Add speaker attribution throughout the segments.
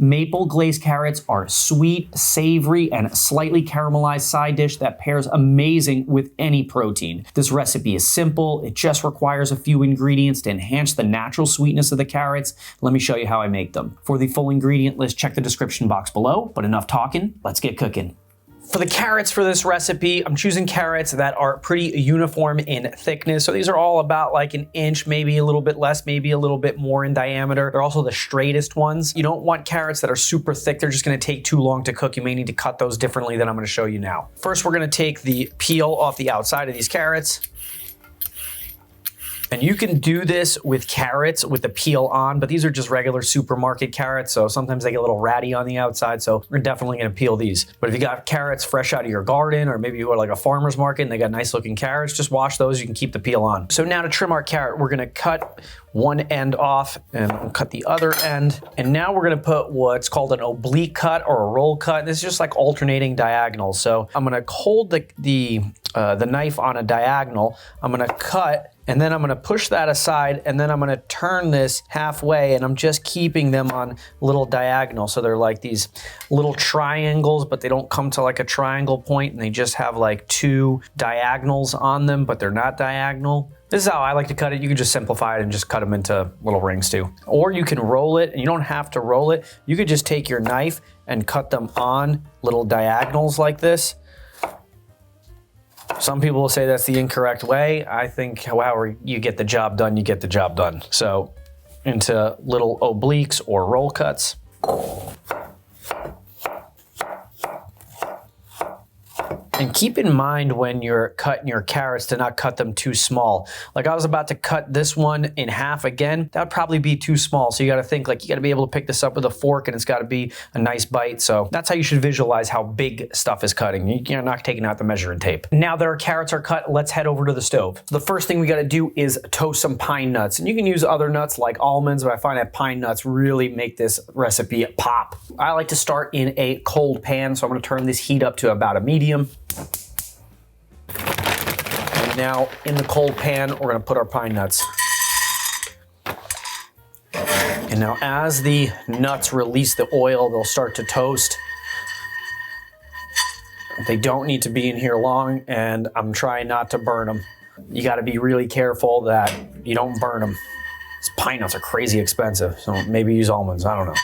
Speaker 1: Maple glazed carrots are sweet, savory, and slightly caramelized side dish that pairs amazing with any protein. This recipe is simple. It just requires a few ingredients to enhance the natural sweetness of the carrots. Let me show you how I make them. For the full ingredient list, check the description box below, but enough talking, let's get cooking. For the carrots for this recipe, I'm choosing carrots that are pretty uniform in thickness. So these are all about like an inch, maybe a little bit less, maybe a little bit more in diameter. They're also the straightest ones. You don't want carrots that are super thick. They're just gonna take too long to cook. You may need to cut those differently than I'm gonna show you now. First, we're gonna take the peel off the outside of these carrots. And you can do this with carrots with the peel on, but these are just regular supermarket carrots, so sometimes they get a little ratty on the outside, so we're definitely gonna peel these. But if you got carrots fresh out of your garden, or maybe you go to like a farmer's market and they got nice looking carrots, just wash those, you can keep the peel on. So now to trim our carrot, we're gonna cut one end off and we'll cut the other end. And now we're gonna put what's called an oblique cut or a roll cut. This is just like alternating diagonals. So I'm gonna hold the knife on a diagonal, I'm gonna cut, and then I'm gonna push that aside, and then I'm gonna turn this halfway, and I'm just keeping them on little diagonals. So they're like these little triangles, but they don't come to like a triangle point, and they just have like two diagonals on them, but they're not diagonal. This is how I like to cut it. You can just simplify it and just cut them into little rings too. Or you can roll it, and you don't have to roll it. You could just take your knife and cut them on little diagonals like this. Some people will say that's the incorrect way. I think however you get the job done, you get the job done. So into little obliques or roll cuts. And keep in mind when you're cutting your carrots to not cut them too small. Like I was about to cut this one in half again. That would probably be too small. So you gotta think like you gotta be able to pick this up with a fork and it's gotta be a nice bite. So that's how you should visualize how big stuff is cutting. You're not taking out the measuring tape. Now that our carrots are cut, let's head over to the stove. The first thing we gotta do is toast some pine nuts. And you can use other nuts like almonds, but I find that pine nuts really make this recipe pop. I like to start in a cold pan. So I'm gonna turn this heat up to about a medium. And now in the cold pan, we're gonna put our pine nuts. And now as the nuts release the oil, they'll start to toast. They don't need to be in here long, and I'm trying not to burn them. You gotta be really careful that you don't burn them. These pine nuts are crazy expensive, so maybe use almonds, I don't know.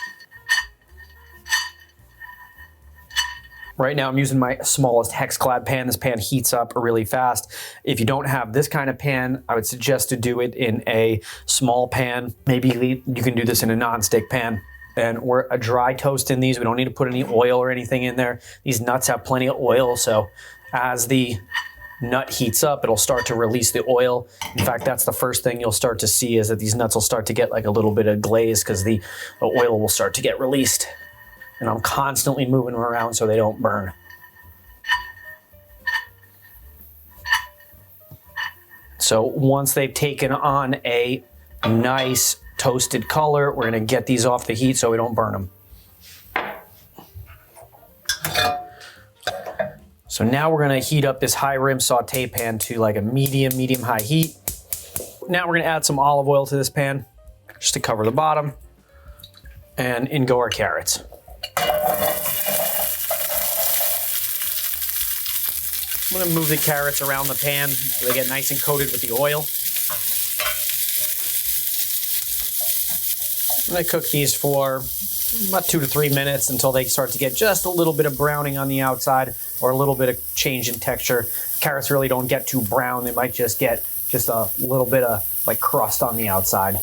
Speaker 1: Right now I'm using my smallest hex-clad pan. This pan heats up really fast. If you don't have this kind of pan, I would suggest to do it in a small pan. Maybe you can do this in a non-stick pan. And we're a dry toast in these. We don't need to put any oil or anything in there. These nuts have plenty of oil, so as the nut heats up, it'll start to release the oil. In fact, that's the first thing you'll start to see is that these nuts will start to get like a little bit of glaze because the oil will start to get released. And I'm constantly moving them around so they don't burn. So once they've taken on a nice toasted color, we're gonna get these off the heat so we don't burn them. So now we're gonna heat up this high rim saute pan to like a medium high heat. Now we're gonna add some olive oil to this pan just to cover the bottom, and in go our carrots. I'm gonna move the carrots around the pan so they get nice and coated with the oil. I'm gonna cook these for about 2 to 3 minutes until they start to get just a little bit of browning on the outside or a little bit of change in texture. Carrots really don't get too brown. They might just get just a little bit of like crust on the outside.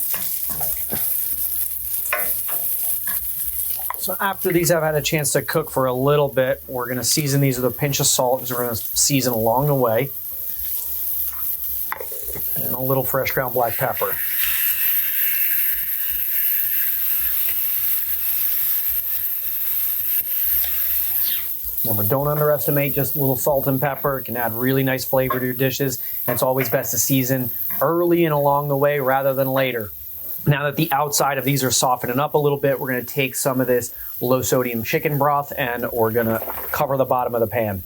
Speaker 1: So after these have had a chance to cook for a little bit, we're gonna season these with a pinch of salt because we're gonna season along the way. And a little fresh ground black pepper. Remember, don't underestimate just a little salt and pepper. It can add really nice flavor to your dishes. And it's always best to season early and along the way rather than later. Now that the outside of these are softening up a little bit, we're gonna take some of this low sodium chicken broth and we're gonna cover the bottom of the pan.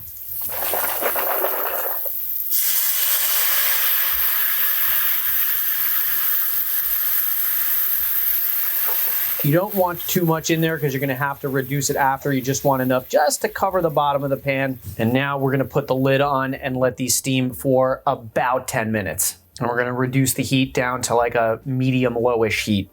Speaker 1: You don't want too much in there because you're going to have to reduce it after. You just want enough just to cover the bottom of the pan. And now we're going to put the lid on and let these steam for about 10 minutes. And we're going to reduce the heat down to like a medium lowish heat.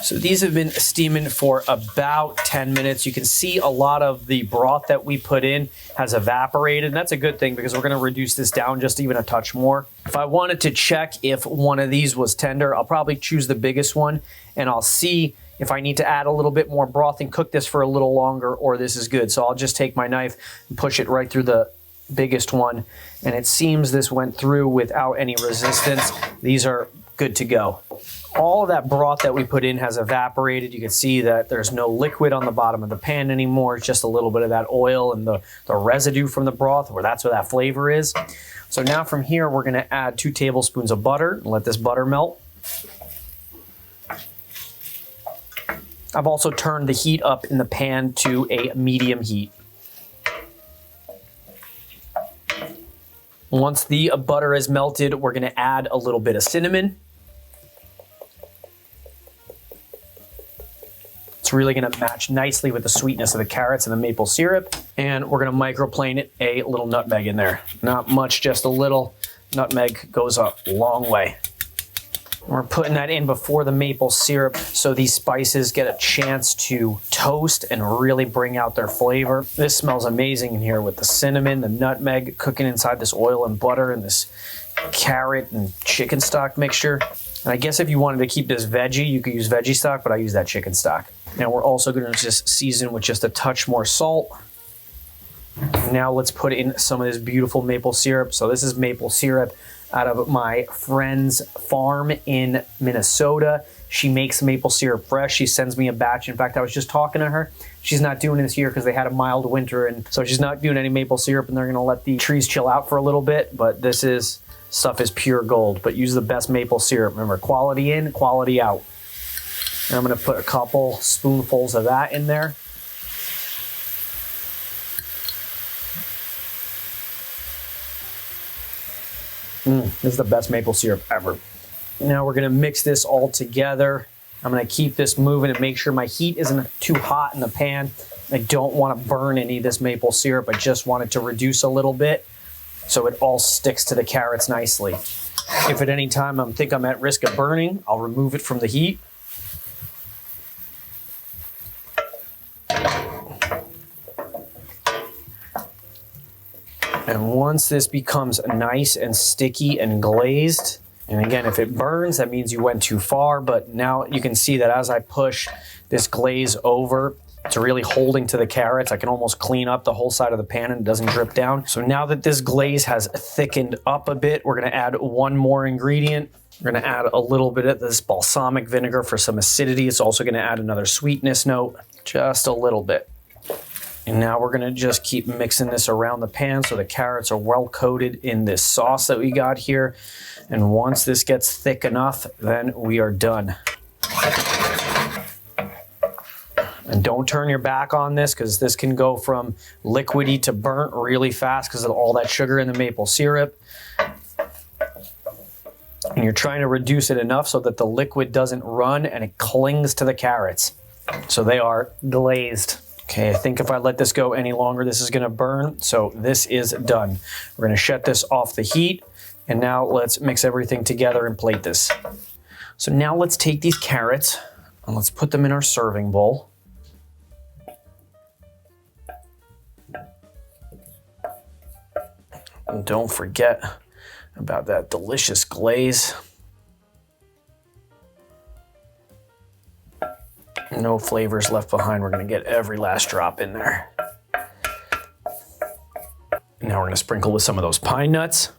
Speaker 1: So these have been steaming for about 10 minutes. You can see a lot of the broth that we put in has evaporated. And that's a good thing because we're going to reduce this down just even a touch more. If I wanted to check if one of these was tender, I'll probably choose the biggest one and I'll see if I need to add a little bit more broth and cook this for a little longer or this is good. So I'll just take my knife and push it right through the biggest one. And it seems this went through without any resistance. These are good to go. All of that broth that we put in has evaporated. You can see that there's no liquid on the bottom of the pan anymore. It's just a little bit of that oil and the residue from the broth, where that's where that flavor is. So now from here, we're going to add 2 tablespoons of butter and let this butter melt. I've also turned the heat up in the pan to a medium heat. Once the butter is melted, we're going to add a little bit of cinnamon. It's really going to match nicely with the sweetness of the carrots and the maple syrup. And we're going to microplane a little nutmeg in there. Not much, just a little. Nutmeg goes a long way. We're putting that in before the maple syrup so these spices get a chance to toast and really bring out their flavor. This smells amazing in here with the cinnamon, the nutmeg cooking inside this oil and butter and this carrot and chicken stock mixture. And I guess if you wanted to keep this veggie, you could use veggie stock, but I use that chicken stock. Now we're also going to just season with just a touch more salt. Now let's put in some of this beautiful maple syrup. So this is maple syrup out of my friend's farm in Minnesota. She makes maple syrup fresh. She sends me a batch. In fact, I was just talking to her. She's not doing it this year because they had a mild winter, and so she's not doing any maple syrup, and they're going to let the trees chill out for a little bit. But this stuff is pure gold. But use the best maple syrup. Remember, quality in, quality out. And I'm going to put a couple spoonfuls of that in there. This is the best maple syrup ever. Now we're going to mix this all together. I'm going to keep this moving and make sure my heat isn't too hot in the pan. I don't want to burn any of this maple syrup. I just want it to reduce a little bit so it all sticks to the carrots nicely. If at any time I think I'm at risk of burning, I'll remove it from the heat. And once this becomes nice and sticky and glazed, and again, if it burns, that means you went too far, but now you can see that as I push this glaze over, it's really holding to the carrots. I can almost clean up the whole side of the pan and it doesn't drip down. So now that this glaze has thickened up a bit, we're gonna add one more ingredient. We're gonna add a little bit of this balsamic vinegar for some acidity. It's also gonna add another sweetness note, just a little bit. And now we're gonna just keep mixing this around the pan so the carrots are well coated in this sauce that we got here. And once this gets thick enough, then we are done. And don't turn your back on this because this can go from liquidy to burnt really fast because of all that sugar in the maple syrup. And you're trying to reduce it enough so that the liquid doesn't run and it clings to the carrots. So they are glazed. Okay, I think if I let this go any longer, this is gonna burn. So this is done. We're gonna shut this off the heat. And now let's mix everything together and plate this. So now let's take these carrots and let's put them in our serving bowl. And don't forget about that delicious glaze. No flavors left behind. We're gonna get every last drop in there. Now we're gonna sprinkle with some of those pine nuts.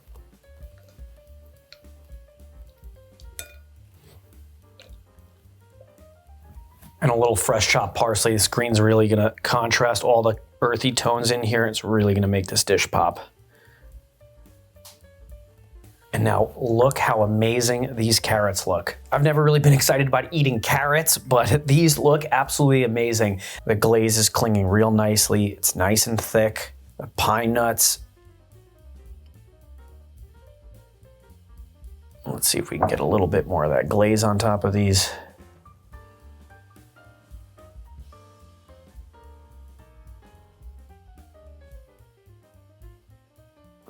Speaker 1: And a little fresh chopped parsley. This green's really gonna contrast all the earthy tones in here. It's really gonna make this dish pop. And now look how amazing these carrots look. I've never really been excited about eating carrots, but these look absolutely amazing. The glaze is clinging real nicely. It's nice and thick. The pine nuts. Let's see if we can get a little bit more of that glaze on top of these.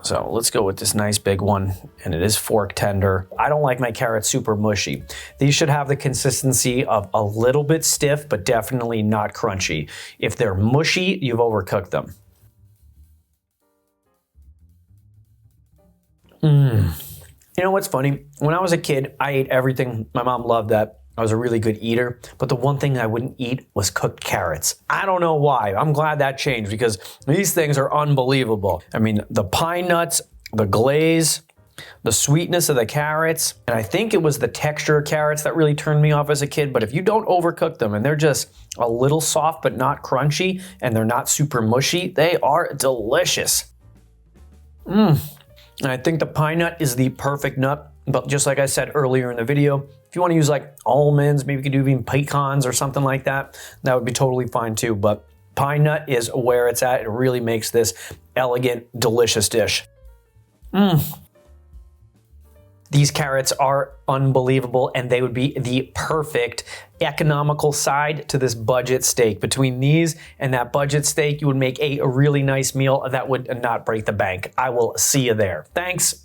Speaker 1: So let's go with this nice big one, and it is fork tender. I don't like my carrots super mushy. These should have the consistency of a little bit stiff, but definitely not crunchy. If they're mushy, you've overcooked them. You know what's funny? When I was a kid, I ate everything. My mom loved that. I was a really good eater, but the one thing I wouldn't eat was cooked carrots. I don't know why. I'm glad that changed because these things are unbelievable. I mean, the pine nuts, the glaze, the sweetness of the carrots, and I think it was the texture of carrots that really turned me off as a kid. But if you don't overcook them and they're just a little soft but not crunchy and they're not super mushy, they are delicious. And I think the pine nut is the perfect nut. But just like I said earlier in the video, if you want to use like almonds, maybe you could do even pecans or something like that, that would be totally fine too. But pine nut is where it's at. It really makes this elegant, delicious dish. These carrots are unbelievable, and they would be the perfect economical side to this budget steak. Between these and that budget steak, you would make a really nice meal that would not break the bank. I will see you there. Thanks.